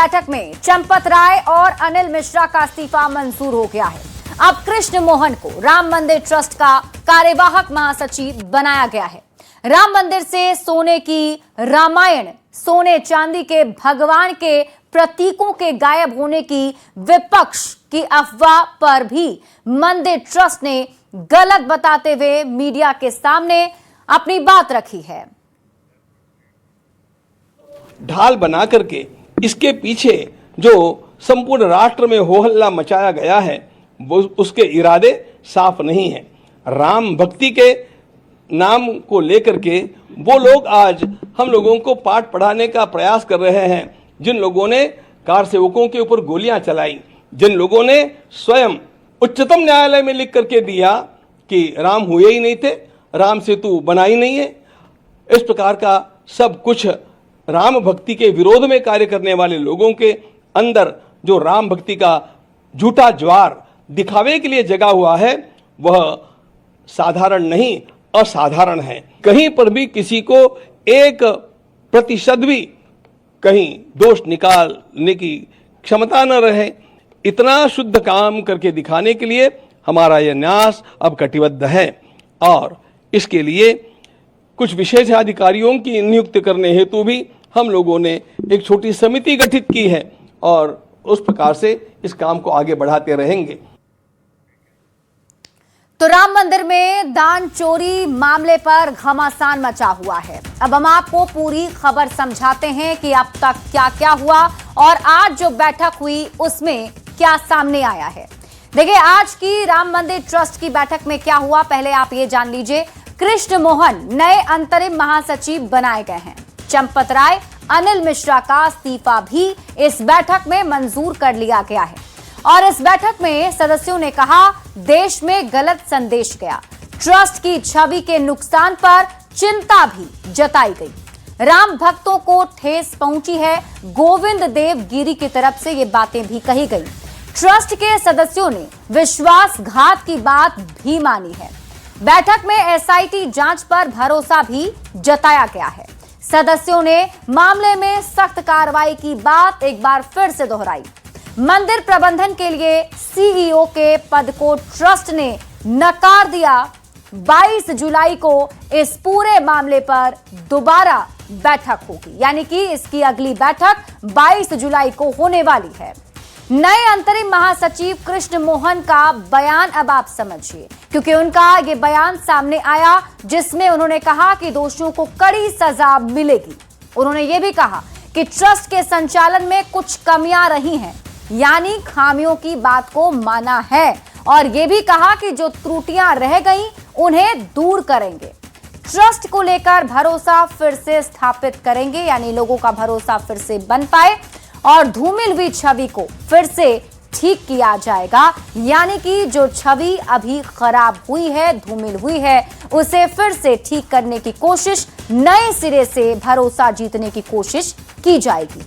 बैठक में चंपत राय और अनिल मिश्रा का इस्तीफा मंजूर हो गया है। अब कृष्ण मोहन को राम मंदिर ट्रस्ट का कार्यवाहक महासचिव बनाया गया है। राम मंदिर से सोने की रामायण, सोने चांदी के भगवान के प्रतीकों के गायब होने की विपक्ष की अफवाह पर भी मंदिर ट्रस्ट ने गलत बताते हुए मीडिया के सामने अपनी बात रखी है। ढाल बना करके इसके पीछे जो संपूर्ण राष्ट्र में हो हल्ला मचाया गया है वो उसके इरादे साफ नहीं है। राम भक्ति के नाम को लेकर के वो लोग आज हम लोगों को पाठ पढ़ाने का प्रयास कर रहे हैं। जिन लोगों ने कार सेवकों के ऊपर गोलियां चलाई, जिन लोगों ने स्वयं उच्चतम न्यायालय में लिख करके दिया कि राम हुए ही नहीं थे, राम सेतु बना ही नहीं है, इस प्रकार का सब कुछ राम भक्ति के विरोध में कार्य करने वाले लोगों के अंदर जो राम भक्ति का झूठा ज्वार दिखावे के लिए जगा हुआ है वह साधारण नहीं, असाधारण है। कहीं पर भी किसी को 1% भी कहीं दोष निकालने की क्षमता न रहे, इतना शुद्ध काम करके दिखाने के लिए हमारा यह न्यास अब कटिबद्ध है। और इसके लिए कुछ विशेष अधिकारियों की नियुक्ति करने हेतु भी हम लोगों ने एक छोटी समिति गठित की है और उस प्रकार से इस काम को आगे बढ़ाते रहेंगे। तो राम मंदिर में दान चोरी मामले पर घमासान मचा हुआ है। अब हम आपको पूरी खबर समझाते हैं कि अब तक क्या क्या हुआ और आज जो बैठक हुई उसमें क्या सामने आया है। देखिए, आज की राम मंदिर ट्रस्ट की बैठक में क्या हुआ, पहले आप ये जान लीजिए। कृष्ण मोहन नए अंतरिम महासचिव बनाए गए हैं। चंपत राय, अनिल मिश्रा का इस्तीफा भी इस बैठक में मंजूर कर लिया गया है और इस बैठक में सदस्यों ने कहा देश में गलत संदेश गया। ट्रस्ट की छवि के नुकसान पर चिंता भी जताई गई। राम भक्तों को ठेस पहुंची है, गोविंद देव गिरी की तरफ से ये बातें भी कही गई। ट्रस्ट के सदस्यों ने विश्वासघात की बात भी मानी है। बैठक में एसआईटी जांच पर भरोसा भी जताया गया है। सदस्यों ने मामले में सख्त कार्रवाई की बात एक बार फिर से दोहराई। मंदिर प्रबंधन के लिए सीईओ के पद को ट्रस्ट ने नकार दिया। 22 जुलाई को इस पूरे मामले पर दोबारा बैठक होगी, यानी कि इसकी अगली बैठक 22 जुलाई को होने वाली है। नए अंतरिम महासचिव कृष्ण मोहन का बयान अब आप समझिए, क्योंकि उनका ये बयान सामने आया जिसमें उन्होंने कहा कि दोषियों को कड़ी सजा मिलेगी। उन्होंने ये भी कहा कि ट्रस्ट के संचालन में कुछ कमियां रही हैं, यानी खामियों की बात को माना है और यह भी कहा कि जो त्रुटियां रह गई उन्हें दूर करेंगे। ट्रस्ट को लेकर भरोसा फिर से स्थापित करेंगे, यानी लोगों का भरोसा फिर से बन पाए और धूमिल हुई छवि को फिर से ठीक किया जाएगा, यानी कि जो छवि अभी खराब हुई है, धूमिल हुई है, उसे फिर से ठीक करने की कोशिश, नए सिरे से भरोसा जीतने की कोशिश की जाएगी।